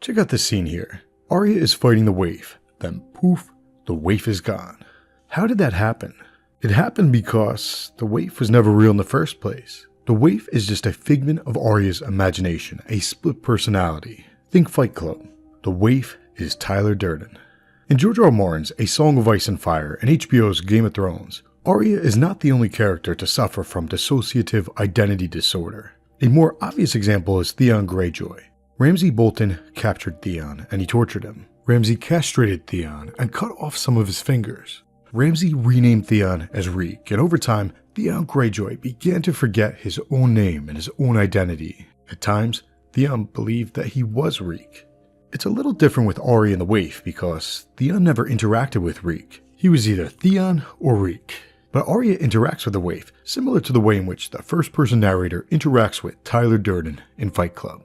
Check out this scene here. Arya is fighting the Waif, then poof, the Waif is gone. How did that happen? It happened because the Waif was never real in the first place. The Waif is just a figment of Arya's imagination, a split personality. Think Fight Club. The Waif is Tyler Durden. In George R. R. Martin's A Song of Ice and Fire and HBO's Game of Thrones, Arya is not the only character to suffer from dissociative identity disorder. A more obvious example is Theon Greyjoy. Ramsay Bolton captured Theon and he tortured him. Ramsay castrated Theon and cut off some of his fingers. Ramsay renamed Theon as Reek, and over time, Theon Greyjoy began to forget his own name and his own identity. At times, Theon believed that he was Reek. It's a little different with Arya and the Waif because Theon never interacted with Reek. He was either Theon or Reek. But Arya interacts with the Waif, similar to the way in which the first-person narrator interacts with Tyler Durden in Fight Club.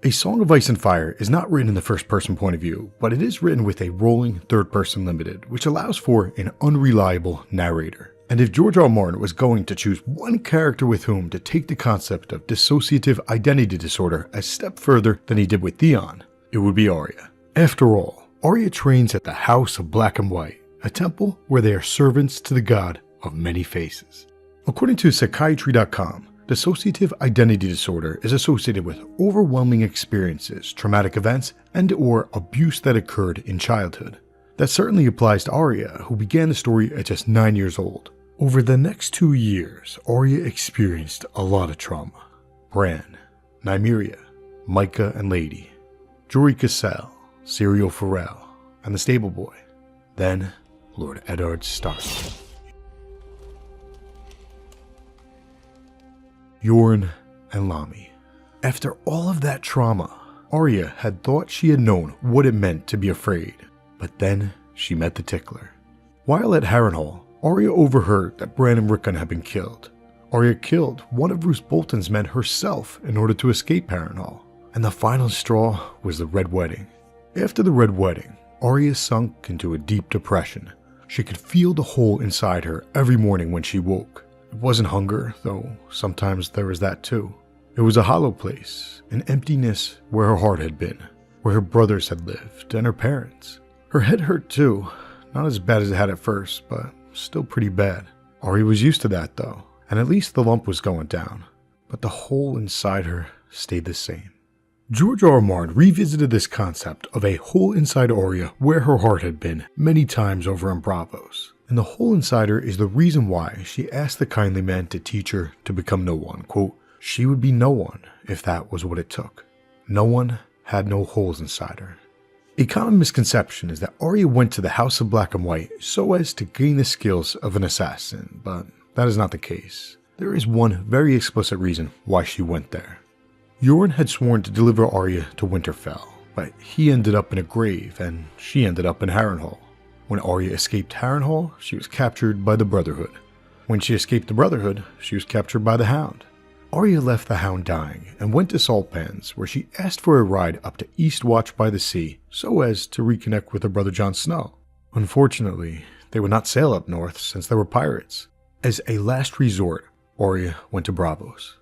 A Song of Ice and Fire is not written in the first-person point of view, but it is written with a rolling third-person limited, which allows for an unreliable narrator. And if George R. R. Martin was going to choose one character with whom to take the concept of dissociative identity disorder a step further than he did with Theon, it would be Arya. After all, Arya trains at the House of Black and White, a temple where they are servants to the god of many faces. According to psychiatry.com, dissociative identity disorder is associated with overwhelming experiences, traumatic events, and/or abuse that occurred in childhood. That certainly applies to Arya, who began the story at just 9 years old. Over the next 2 years, Arya experienced a lot of trauma. Bran, Nymeria, Micah and Lady, Jory Cassell, Syrio Farrell, and the Stable Boy. Then, Lord Eddard Stark. Yoren and Lamy. After all of that trauma, Arya had thought she had known what it meant to be afraid, but then she met the Tickler. While at Harrenhal, Arya overheard that Bran and Rickon had been killed. Arya killed one of Roose Bolton's men herself in order to escape Harrenhal, and the final straw was the Red Wedding. After the Red Wedding, Arya sunk into a deep depression. She could feel the hole inside her every morning when she woke. It wasn't hunger, though sometimes there was that too. It was a hollow place, an emptiness where her heart had been, where her brothers had lived, and her parents. Her head hurt too, not as bad as it had at first, but still pretty bad. Arya was used to that though, and at least the lump was going down, but the hole inside her stayed the same. George R. R. Martin revisited this concept of a hole inside Arya where her heart had been many times over in Braavos. And the hole inside her is the reason why she asked the kindly man to teach her to become no one. Quote, she would be no one if that was what it took. No one had no holes inside her. A common misconception is that Arya went to the House of Black and White so as to gain the skills of an assassin, but that is not the case. There is one very explicit reason why she went there. Yoren had sworn to deliver Arya to Winterfell, but he ended up in a grave and she ended up in Harrenhal. When Arya escaped Harrenhal, she was captured by the Brotherhood. When she escaped the Brotherhood, she was captured by the Hound. Arya left the Hound dying and went to Saltpans, where she asked for a ride up to Eastwatch by the Sea so as to reconnect with her brother Jon Snow. Unfortunately, they would not sail up north since there were pirates. As a last resort, Arya went to Braavos.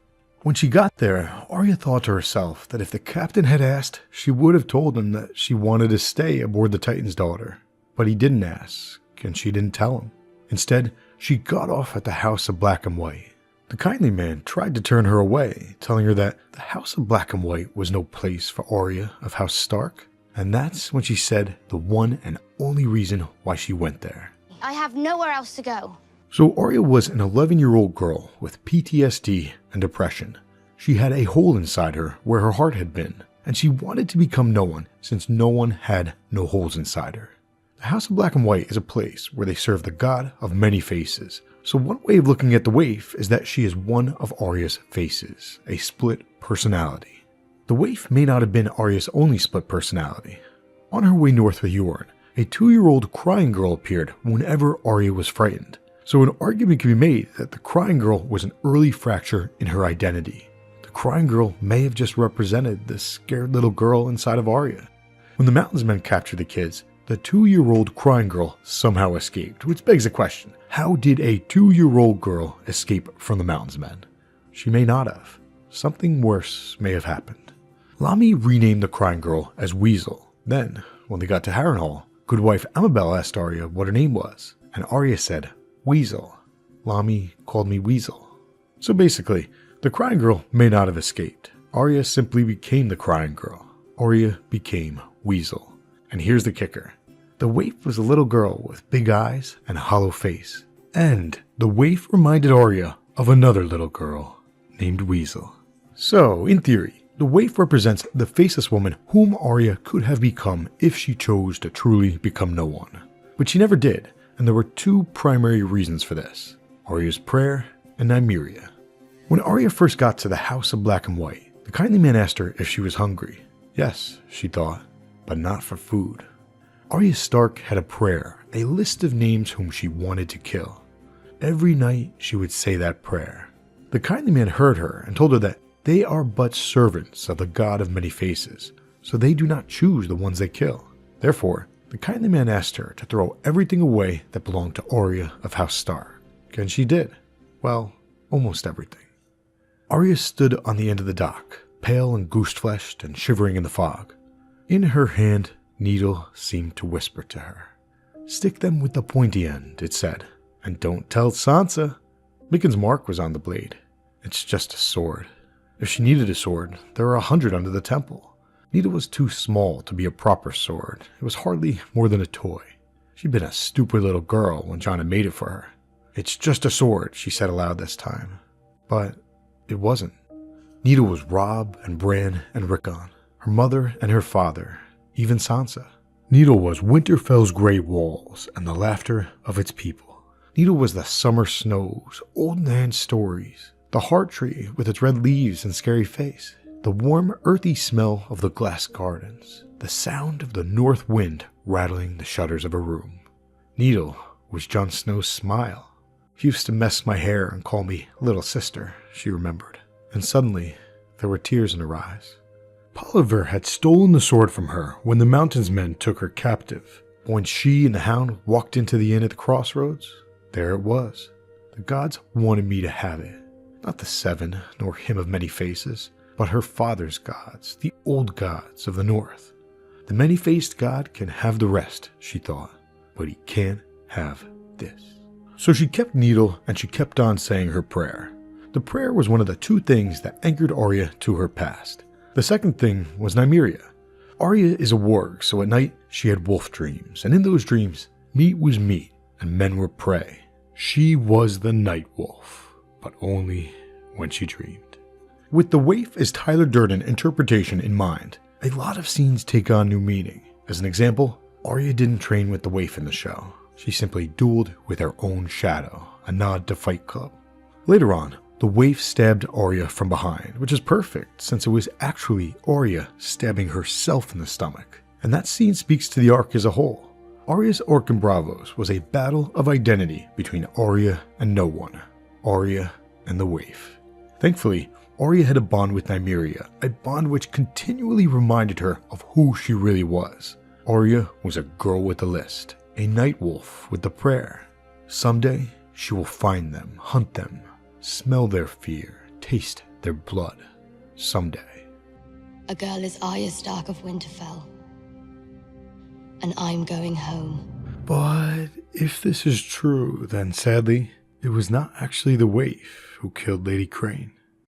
When she got there, Arya thought to herself that if the captain had asked, she would have told him that she wanted to stay aboard the Titan's Daughter. But he didn't ask, and she didn't tell him. Instead, she got off at the House of Black and White. The kindly man tried to turn her away, telling her that the House of Black and White was no place for Arya of House Stark. And that's when she said the one and only reason why she went there. I have nowhere else to go. So Arya was an 11-year-old girl with PTSD and depression. She had a hole inside her where her heart had been, and she wanted to become no one since no one had no holes inside her. The House of Black and White is a place where they serve the god of many faces. So one way of looking at the Waif is that she is one of Arya's faces, a split personality. The Waif may not have been Arya's only split personality. On her way north with Yoren, a 2-year-old crying girl appeared whenever Arya was frightened. So an argument can be made that the crying girl was an early fracture in her identity. The crying girl may have just represented the scared little girl inside of Arya. When the Mountains Men captured the kids, the 2-year-old crying girl somehow escaped, which begs the question, how did a 2-year-old girl escape from the Mountains Men? She may not have. Something worse may have happened. Lamy renamed the crying girl as Weasel. Then, when they got to Harrenhal, Goodwife Amabel asked Arya what her name was, and Arya said, Weasel. Lamy called me Weasel. So basically, the crying girl may not have escaped. Arya simply became the crying girl. Arya became Weasel. And here's the kicker. The waif was a little girl with big eyes and a hollow face. And the waif reminded Arya of another little girl named Weasel. So, in theory, the waif represents the faceless woman whom Arya could have become if she chose to truly become no one. But she never did, and there were two primary reasons for this. Arya's prayer and Nymeria. When Arya first got to the House of Black and White, the kindly man asked her if she was hungry. Yes, she thought, but not for food. Arya Stark had a prayer, a list of names whom she wanted to kill. Every night she would say that prayer. The kindly man heard her and told her that they are but servants of the God of many faces, so they do not choose the ones they kill. Therefore, the kindly man asked her to throw everything away that belonged to Arya of House Stark. And she did. Well, almost everything. Arya stood on the end of the dock, pale and goose-fleshed and shivering in the fog. In her hand, needle seemed to whisper to her. Stick them with the pointy end, it said, and don't tell Sansa. Micken's mark was on the blade. It's just a sword. If she needed a sword, there are 100 under the temple. Needle was too small to be a proper sword. It was hardly more than a toy. She'd been a stupid little girl when Jon had made it for her. It's just a sword, she said aloud this time. But it wasn't. Needle was Robb and Bran and Rickon, her mother and her father, even Sansa. Needle was Winterfell's great walls and the laughter of its people. Needle was the summer snows, old Nan's stories, the heart tree with its red leaves and scary face, the warm, earthy smell of the glass gardens, the sound of the north wind rattling the shutters of a room. Needle was Jon Snow's smile. He used to mess my hair and call me little sister, she remembered, and suddenly there were tears in her eyes. Polliver had stolen the sword from her when the Mountain's men took her captive. But when she and the Hound walked into the inn at the crossroads, there it was. The gods wanted me to have it. Not the seven, nor him of many faces, but her father's gods, the old gods of the north. The many-faced god can have the rest, she thought, but he can't have this. So she kept Needle and she kept on saying her prayer. The prayer was one of the two things that anchored Arya to her past. The second thing was Nymeria. Arya is a warg, so at night she had wolf dreams, and in those dreams, meat was meat and men were prey. She was the night wolf, but only when she dreamed. With the waif as Tyler Durden interpretation in mind, a lot of scenes take on new meaning. As an example, Arya didn't train with the waif in the show. She simply dueled with her own shadow, a nod to Fight Club. Later on, the waif stabbed Arya from behind, which is perfect since it was actually Arya stabbing herself in the stomach. And that scene speaks to the arc as a whole. Arya's Orc and Bravos was a battle of identity between Arya and no one, Arya and the waif. Thankfully, Arya had a bond with Nymeria, a bond which continually reminded her of who she really was. Arya was a girl with a list, a night wolf with the prayer. Someday, she will find them, hunt them, smell their fear, taste their blood. Someday. A girl is Arya Stark of Winterfell. And I'm going home. But if this is true, then sadly, it was not actually the waif who killed Lady Crane.